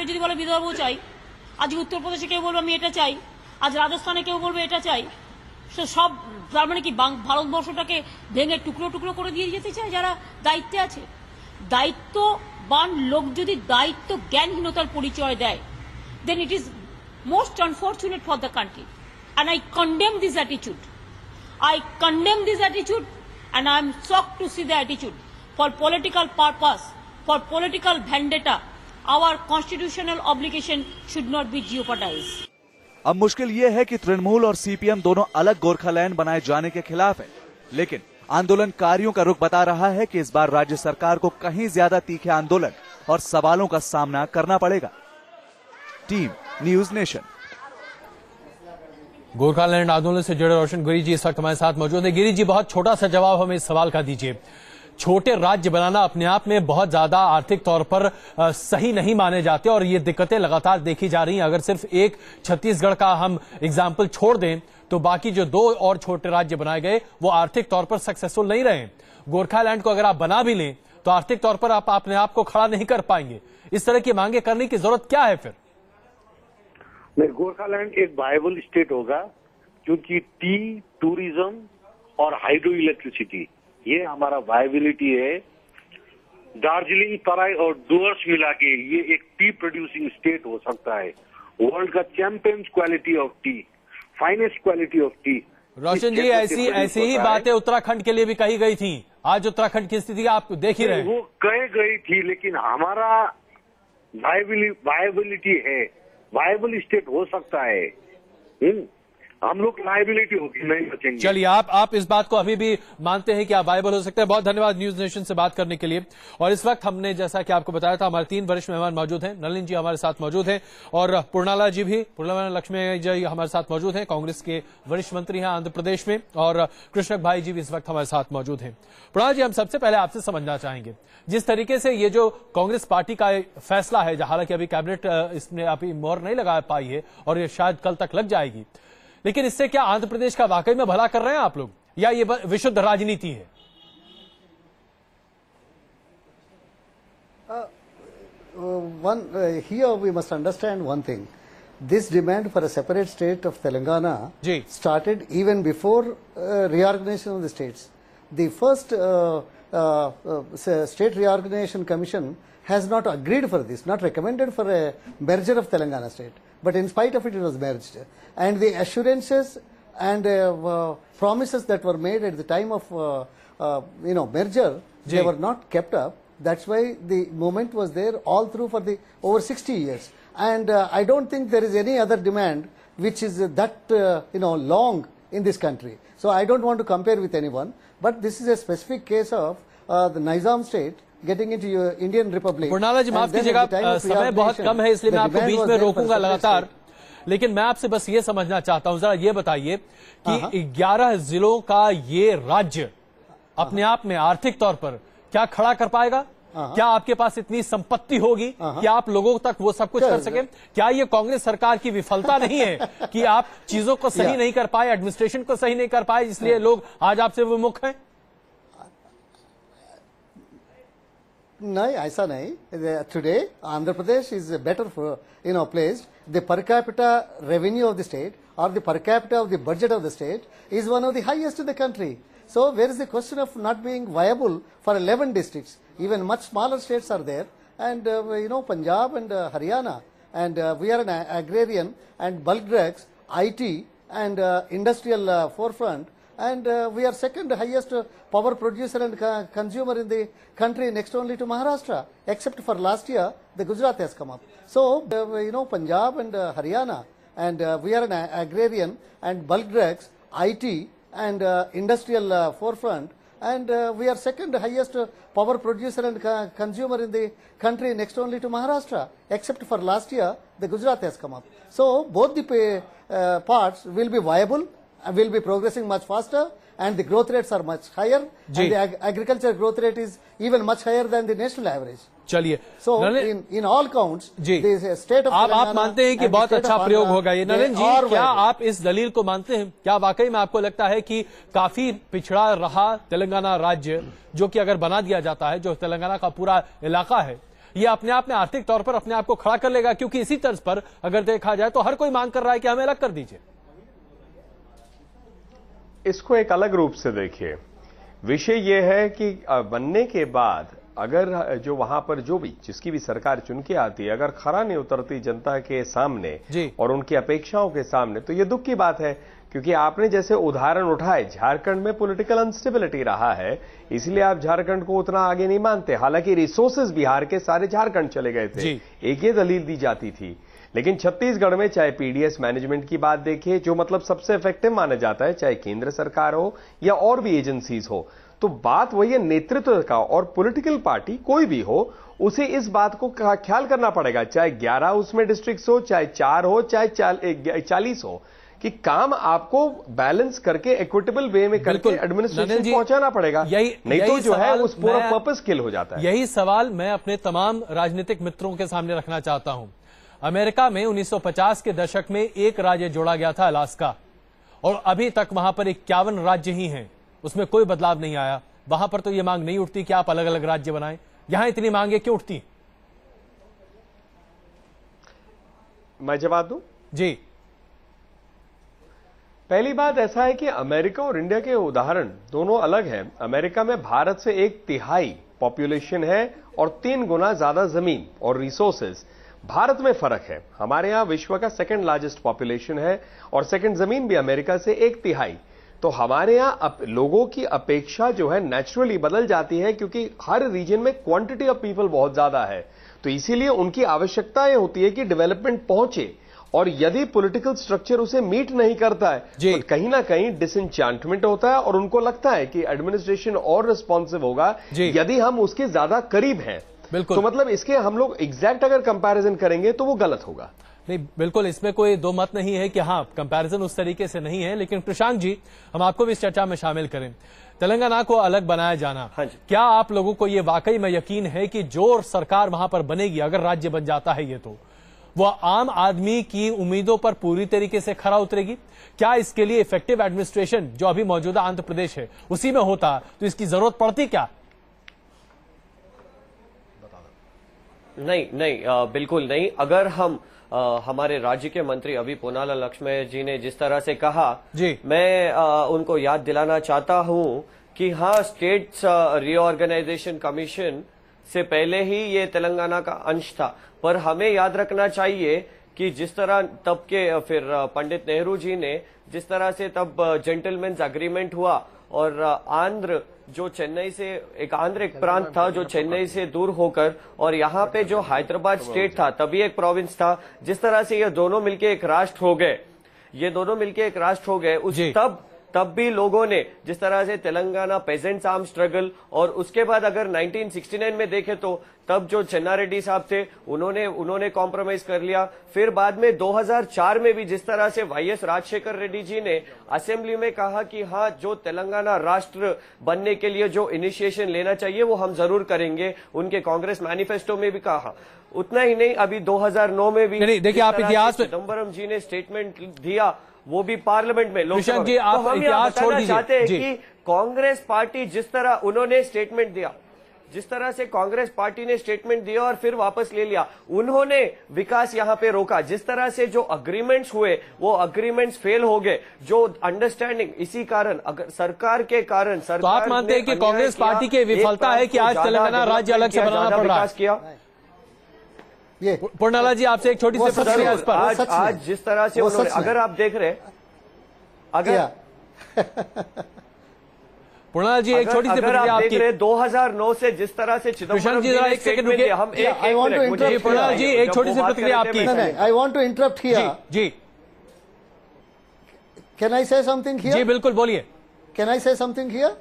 যদি বলে বিদর্ভ চাই, আজ উত্তরপ্রদেশে কেউ বলবে আমি এটা চাই, আজ রাজস্থানে কেউ বলবে এটা চাই, সব তার মানে কি ভারতবর্ষটাকে ভেঙে টুকরো টুকরো করে দিয়ে যেতে চায় যারা দায়িত্বে আছে। দায়িত্ববান লোক যদি দায়িত্ব জ্ঞানহীনতার পরিচয় দেয়, then it is most unfortunate for the country, and I condemn this attitude. I condemn this attitude, and I am shocked to see the attitude. For political purpose, for political vendetta, our constitutional obligation should not be jeopardized. अब मुश्किल ये है कि तृणमूल और CPM दोनों अलग गोरखालैंड बनाए जाने के खिलाफ है, लेकिन आंदोलनकारियों का रुख बता रहा है कि इस बार राज्य सरकार को कहीं ज्यादा तीखे आंदोलन और सवालों का सामना करना पड़ेगा। Team news nation. गोरखालैंड आंदोलन से जुड़े रोशन गिरी जी इस वक्त हमारे साथ मौजूद है। गिरी जी, बहुत छोटा सा जवाब हमें इस सवाल का दीजिए। छोटे राज्य बनाना अपने आप में बहुत ज्यादा आर्थिक तौर पर सही नहीं माने जाते और ये दिक्कतें लगातार देखी जा रही हैं। अगर सिर्फ एक छत्तीसगढ़ का हम एग्जाम्पल छोड़ दें तो बाकी जो 2 और छोटे राज्य बनाए गए वो आर्थिक तौर पर सक्सेसफुल नहीं रहे। गोरखालैंड को अगर आप बना भी लें तो आर्थिक तौर पर आप अपने आप को खड़ा नहीं कर पाएंगे। इस तरह की मांगे करने की जरूरत क्या है फिर? नहीं, गोरखालैंड एक वायबल स्टेट होगा क्योंकि टी, टूरिज्म और हाइड्रो इलेक्ट्रिसिटी ये हमारा वायबिलिटी है। दार्जिलिंग, तराई और डुअर्स मिला के ये एक टी प्रोड्यूसिंग स्टेट हो सकता है। वर्ल्ड का champions quality of tea, finest quality of tea. Roshan ji, ऐसी ही बातें उत्तराखंड के लिए भी कही गई थी। आज उत्तराखंड की स्थिति आप देख ही रहे हैं। वो कह गई थी, लेकिन हमारा वायबिलिटी है, वायबल स्टेट हो सकता है। हम लोग लायबिलिटी होगी, नहीं बचेंगे। चलिए, आप इस बात को अभी भी मानते हैं कि आप वायबल हो सकते हैं। बहुत धन्यवाद न्यूज नेशन से बात करने के लिए। और इस वक्त हमने जैसा कि आपको बताया था, हमारे 3 वरिष्ठ मेहमान मौजूद हैं। नलिन जी हमारे साथ मौजूद हैं और पूर्णाला जी भी, पूर्णाला लक्ष्मी जी हमारे साथ मौजूद हैं, कांग्रेस के वरिष्ठ मंत्री हैं आंध्र प्रदेश में, और कृष्णक भाई जी भी इस वक्त हमारे साथ मौजूद हैं। पूर्णाला जी, हम सबसे पहले आपसे समझना चाहेंगे, जिस तरीके से ये जो कांग्रेस पार्टी का फैसला है, हालांकि अभी कैबिनेट इसने अभी मोहर नहीं लगा पाई है और ये शायद कल तक लग जाएगी, लेकिन इससे क्या आंध्र प्रदेश का वाकई में भला कर रहे हैं आप लोग, या ये विशुद्ध राजनीति है? Here we must understand one thing. This demand for a separate state of Telangana started even before reorganization of the states. The first State Reorganization Commission has not agreed for this, not recommended for a merger of Telangana state. But in spite of it, it was merged. And the assurances and promises that were made at the time of merger, they were not kept up. That's why the movement was there all through for the over 60 years. And I don't think there is any other demand which is that long in this country. So I don't want to compare with anyone. But this is a specific case of the Nizam state getting into Indian Republic. पूर्णाला जी, माफ कीजिएगा, समय बहुत कम है इसलिए मैं आपको बीच में रोकूंगा लगातार, लेकिन मैं आपसे बस ये समझना चाहता हूं, जरा ये बताइए कि 11 जिलों का ये राज्य अपने आप में आर्थिक तौर पर क्या खड़ा कर पाएगा? क्या आपके पास इतनी संपत्ति होगी कि आप लोगों तक वो सब कुछ कर सके? क्या ये कांग्रेस सरकार की विफलता नहीं है कि आप चीजों को सही नहीं कर पाए, एडमिनिस्ट्रेशन को सही नहीं कर पाए, इसलिए लोग आज आपसे विमुख हैं? नहीं, ऐसा नहीं. Today Andhra Pradesh is better placed. The per capita revenue of the state or the per capita of the budget of the state is one of the highest in the country. So where is the question of not being viable for 11 districts? Even much smaller states are there, and Punjab and Haryana, and we are an agrarian and bulk drugs, IT and industrial forefront. And we are second highest power producer and consumer in the country, next only to Maharashtra, except for last year the Gujarat has come up. So Punjab and Haryana, and we are an agrarian and bulk drugs, IT and industrial forefront, and we are second highest power producer and consumer in the country, next only to Maharashtra, except for last year the Gujarat has come up. So both the parts will be viable, will be progressing much faster, and the growth rates are much higher, and the agriculture growth rate is even much higher than the national average. चलिए, so in all counts, the state of आप मानते हैं कि बहुत अच्छा प्रयोग होगा ये? नलिन जी, क्या आप इस दलील को मानते हैं? क्या वाकई में आपको लगता है कि काफी पिछड़ा रहा तेलंगाना राज्य, जो कि अगर बना दिया जाता है, जो तेलंगाना का पूरा इलाका है, ये अपने आप में आर्थिक तौर पर अपने आप को खड़ा कर लेगा? क्योंकि इसी तर्ज पर अगर देखा जाए तो हर कोई मांग कर रहा है कि हमें अलग कर दीजिए। इसको एक अलग रूप से देखिए। विषय यह है कि बनने के बाद अगर जो वहां पर जो भी जिसकी भी सरकार चुन के आती है, अगर खरा नहीं उतरती जनता के सामने और उनकी अपेक्षाओं के सामने, तो ये दुख की बात है। क्योंकि आपने जैसे उदाहरण उठाए, झारखंड में पॉलिटिकल अनस्टेबिलिटी रहा है, इसलिए आप झारखंड को उतना आगे नहीं मानते। हालांकि रिसोर्सेज बिहार के सारे झारखंड चले गए थे, एक ये दलील दी जाती थी। लेकिन छत्तीसगढ़ में चाहे पीडीएस मैनेजमेंट की बात देखिए, जो मतलब सबसे इफेक्टिव माना जाता है, चाहे केंद्र सरकार हो या और भी एजेंसीज हो, तो बात वही है नेतृत्व का। और पॉलिटिकल पार्टी कोई भी हो, उसे इस बात को ख्याल करना पड़ेगा, चाहे 11 उसमें डिस्ट्रिक्ट हो, चाहे 4 हो, चाहे 40 हो, कि काम आपको बैलेंस करके इक्विटेबल वे में करके एडमिनिस्ट्रेशन पहुंचाना पड़ेगा। नहीं तो जो है उस पूरा पर्पस किल हो जाता है। यही सवाल मैं अपने तमाम राजनीतिक मित्रों के सामने रखना चाहता हूं। अमेरिका में 1950 के दशक में एक राज्य जोड़ा गया था, अलास्का, और अभी तक वहां पर 51 राज्य ही हैं, उसमें कोई बदलाव नहीं आया। वहां पर तो यह मांग नहीं उठती कि आप अलग अलग राज्य बनाएं। यहां इतनी मांगे क्यों उठती? मैं जवाब दूं? जी। पहली बात ऐसा है कि अमेरिका और इंडिया के उदाहरण दोनों अलग हैं। अमेरिका में भारत से 1/3 पॉपुलेशन है और 3 गुना ज्यादा जमीन और रिसोर्सेज। भारत में फर्क है, हमारे यहां विश्व का सेकंड लार्जेस्ट पॉपुलेशन है और सेकंड जमीन भी अमेरिका से 1/3। तो हमारे यहां लोगों की अपेक्षा जो है नेचुरली बदल जाती है, क्योंकि हर रीजन में क्वांटिटी ऑफ पीपल बहुत ज्यादा है। तो इसीलिए उनकी आवश्यकता यह होती है कि डेवलपमेंट पहुंचे, और यदि पॉलिटिकल स्ट्रक्चर उसे मीट नहीं करता है तो कहीं ना कहीं डिसएंचांटमेंट होता है और उनको लगता है कि एडमिनिस्ट्रेशन और रिस्पॉन्सिव होगा यदि हम उसके ज्यादा करीब हैं। तो मतलब इसके हम लोग एग्जैक्ट अगर कंपैरिजन करेंगे तो वो गलत होगा। नहीं, बिल्कुल, इसमें कोई दो मत नहीं है कि हाँ कंपैरिजन उस तरीके से नहीं है। लेकिन प्रशांत जी, हम आपको भी इस चर्चा में शामिल करें। तेलंगाना को अलग बनाया जाना, क्या आप लोगों को ये वाकई में यकीन है कि जो सरकार वहां पर बनेगी, अगर राज्य बन जाता है ये, तो वो आम आदमी की उम्मीदों पर पूरी तरीके से खरा उतरेगी? क्या इसके लिए इफेक्टिव एडमिनिस्ट्रेशन जो अभी मौजूदा आंध्र प्रदेश है उसी में होता तो इसकी जरूरत पड़ती क्या? नहीं, बिल्कुल नहीं। अगर हम हमारे राज्य के मंत्री अभी पोन्नाला लक्ष्मण जी ने जिस तरह से कहा, मैं उनको याद दिलाना चाहता हूं कि हाँ, स्टेट्स रीऑर्गेनाइजेशन कमीशन से पहले ही ये तेलंगाना का अंश था। पर हमें याद रखना चाहिए कि जिस तरह तब के फिर पंडित नेहरू जी ने जिस तरह से तब जेंटलमैन्स अग्रीमेंट हुआ और आंध्र जो चेन्नई से एक प्रांत था जो चेन्नई से दूर होकर, और यहाँ पे जो हैदराबाद स्टेट था तभी एक प्रोविंस था, जिस तरह से ये दोनों मिलके एक राष्ट्र हो गए, उस तब भी लोगों ने जिस तरह से तेलंगाना पेजेंट्स आर्म स्ट्रगल, और उसके बाद अगर 1969 में देखें तो तब जो चन्ना रेड्डी साहब थे उन्होंने कॉम्प्रोमाइज कर लिया। फिर बाद में 2004 में भी जिस तरह से वाईएस राजशेखर रेड्डी जी ने असेंबली में कहा कि हाँ, जो तेलंगाना राष्ट्र बनने के लिए जो इनिशिएशन लेना चाहिए वो हम जरूर करेंगे, उनके कांग्रेस मैनिफेस्टो में भी कहा। उतना ही नहीं, अभी 2009 में भी देखिए आप इतिहास चिदम्बरम जी ने स्टेटमेंट दिया, वो भी पार्लियामेंट में, लोकसभा जी, आप तो हम इतिहास छोड़ दीजिए। चाहते हैं कि कांग्रेस पार्टी जिस तरह उन्होंने स्टेटमेंट दिया, जिस तरह से कांग्रेस पार्टी ने स्टेटमेंट दिया और फिर वापस ले लिया, उन्होंने विकास यहां पे रोका। जिस तरह से जो अग्रीमेंट्स हुए वो अग्रीमेंट्स फेल हो गए, जो अंडरस्टैंडिंग, इसी कारण अगर सरकार के कारण सरकार, तो आप मानते हैं कि कांग्रेस पार्टी की विफलता है कि आज तेलंगाना राज्य अलग से बनाना पड़ रहा है? पोन्नाला जी, आपसे एक छोटी सी प्रतिक्रिया इस पर। आज जिस तरह से उन्होंने, अगर आप देख रहे, पोन्नाला जी एक छोटी सी प्रतिक्रिया आपकी। 2009 से जिस तरह से चिदम्बरम जी ने एक सेकंड रुकिए, हम एक पोन्नाला जी एक छोटी सी प्रतिक्रिया आपकी। I want to interrupt here. जी, can I say something here? जी बिल्कुल, बोलिए। Can I say something here?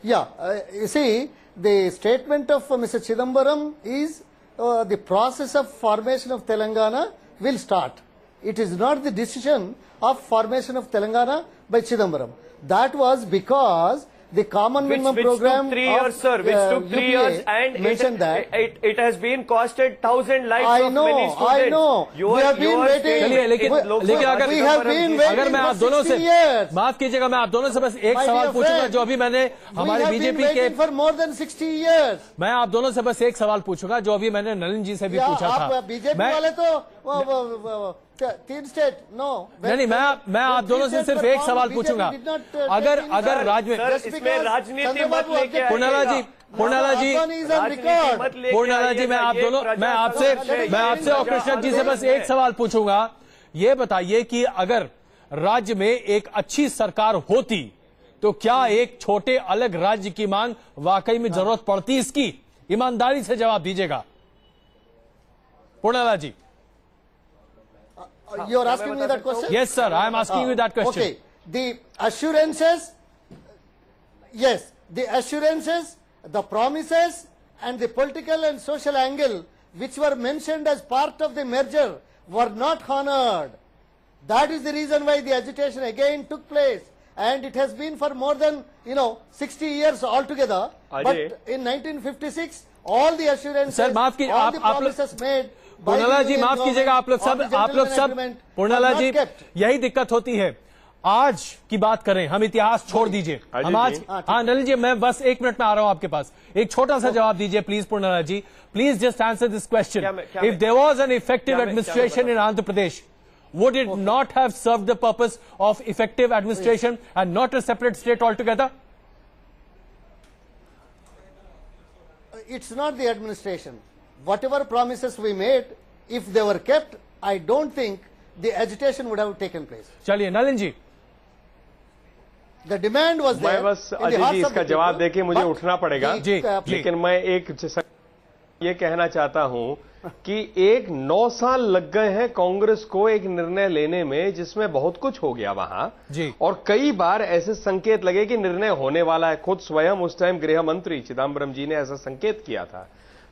Yeah, you see, the statement of Mr. Chidambaram is the process of formation of Telangana will start. It is not the decision of formation of Telangana by Chidambaram. That was because The common minimum which program took 3 years, sir. Which took 3 years, and it has been costed 1,000 lives of many students. I know. We have been waiting. चलिए, लेकिन अगर मैं आप दोनों से माफ कीजिएगा, मैं आप दोनों से बस एक सवाल पूछूंगा जो अभी मैंने हमारे बीजेपी के for more than 60 years. मैं आप दोनों से बस एक सवाल पूछूंगा जो अभी मैंने नलिन जी से भी पूछा था। बीजेपी वाले तो 3 स्टेट नो नहीं, मैं आप दोनों से सिर्फ एक सवाल पूछूंगा। अगर राज्य में इसमें राजनीति मत लेके पूर्णाला जी मैं आपसे और कृष्ण जी से बस एक सवाल पूछूंगा। ये बताइए कि अगर राज्य में एक अच्छी सरकार होती तो क्या एक छोटे अलग राज्य की मांग वाकई में जरूरत पड़ती इसकी? ईमानदारी से जवाब दीजिएगा पूर्णाला जी। You are asking me that question? Yes, sir. I am asking you that question. Okay. The assurances, yes, the assurances, the promises, and the political and social angle which were mentioned as part of the merger were not honored. That is the reason why the agitation again took place, and it has been for more than 60 years altogether. But in 1956, all the assurances, Sir, all the promises made. पूर्णाला जी माफ कीजिएगा, आप लोग सब पूर्णाला जी यही दिक्कत होती है। आज की बात करें, हम इतिहास छोड़ दीजिए, हम आज हाँ नलिन जी मैं बस 1 मिनट में आ रहा हूं आपके पास। एक छोटा सा जवाब दीजिए please Purnala ji, please just answer this question. If there was an effective administration in Andhra Pradesh, would it not have served the purpose of effective administration and not a separate state altogether? It's not the administration. Whatever promises we made, if they were kept, I don't think the agitation would have taken place. चलिए नलिन जी। The demand was there. मैं बस अजय जी इसका जवाब देके मुझे उठना पड़ेगा जी, लेकिन मैं एक ये कहना चाहता हूं कि 9 साल लग गए हैं कांग्रेस को एक निर्णय लेने में जिसमें बहुत कुछ हो गया वहां जी, और कई बार ऐसे संकेत लगे कि निर्णय होने वाला है। खुद स्वयं उस टाइम गृह मंत्री चिदम्बरम जी ने ऐसा संकेत किया था।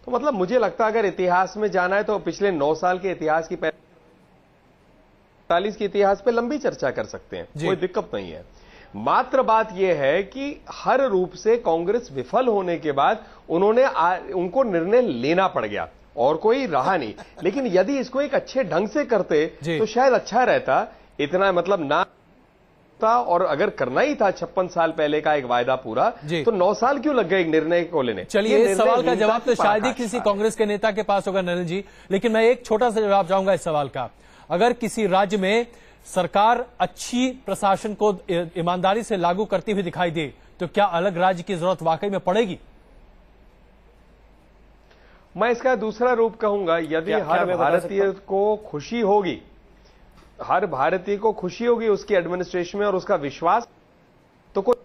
तो मतलब मुझे लगता है अगर इतिहास में जाना है तो पिछले 9 साल के इतिहास की 45 के इतिहास पे लंबी चर्चा कर सकते हैं, कोई दिक्कत नहीं है। मात्र बात यह है कि हर रूप से कांग्रेस विफल होने के बाद उनको निर्णय लेना पड़ गया और कोई रहा नहीं। लेकिन यदि इसको एक अच्छे ढंग से करते तो शायद अच्छा रहता। इतना मतलब ना था, और अगर करना ही था 56 साल पहले का एक वायदा पूरा, तो 9 साल क्यों लग गए एक निर्णय को लेने? चलिए इस सवाल का जवाब तो शायद ही किसी कांग्रेस के नेता के पास होगा नलिन जी, लेकिन मैं एक छोटा सा जवाब चाहूंगा इस सवाल का। अगर किसी राज्य में सरकार अच्छी प्रशासन को ईमानदारी से लागू करती हुई दिखाई दे तो क्या अलग राज्य की जरूरत वाकई में पड़ेगी? मैं इसका दूसरा रूप कहूंगा, यदि हर भारतीय को खुशी होगी, हर भारतीय को खुशी होगी उसकी एडमिनिस्ट्रेशन में और उसका विश्वास, तो कोई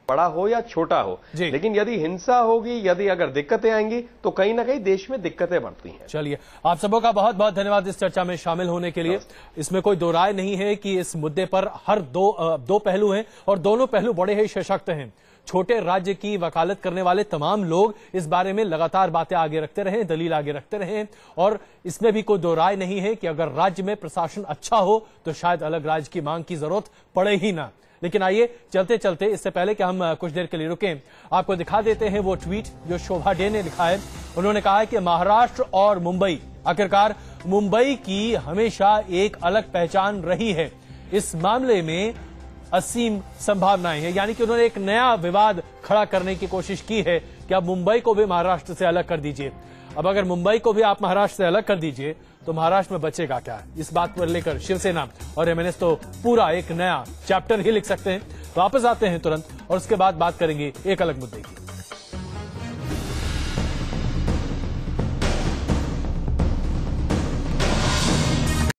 बड़ा हो या छोटा हो, लेकिन यदि हिंसा होगी, यदि अगर दिक्कतें आएंगी तो कहीं ना कहीं देश में दिक्कतें बढ़ती हैं। चलिए आप सबों का बहुत बहुत धन्यवाद इस चर्चा में शामिल होने के लिए। इसमें कोई दो राय नहीं है कि इस मुद्दे पर हर दो पहलू हैं और दोनों पहलू बड़े ही सशक्त हैं। छोटे राज्य की वकालत करने वाले तमाम लोग इस बारे में लगातार बातें आगे रखते रहे, दलील आगे रखते रहे, और इसमें भी कोई दो राय नहीं है कि अगर राज्य में प्रशासन अच्छा हो तो शायद अलग राज्य की मांग की जरूरत पड़े ही ना। लेकिन आइए चलते चलते, इससे पहले कि हम कुछ देर के लिए रुकें, आपको दिखा देते हैं वो ट्वीट जो शोभा डे ने लिखा है। उन्होंने कहा है कि महाराष्ट्र और मुंबई, आखिरकार मुंबई की हमेशा एक अलग पहचान रही है, इस मामले में असीम संभावनाएं हैं। यानी कि उन्होंने एक नया विवाद खड़ा करने की कोशिश की है कि अब मुंबई को भी महाराष्ट्र से अलग कर दीजिए। अब अगर मुंबई को भी आप महाराष्ट्र से अलग कर दीजिए तो महाराष्ट्र में बचेगा क्या? इस बात पर लेकर शिवसेना और एमएनएस तो पूरा एक नया चैप्टर ही लिख सकते हैं। वापस आते हैं तुरंत और उसके बाद बात करेंगे एक अलग मुद्दे की।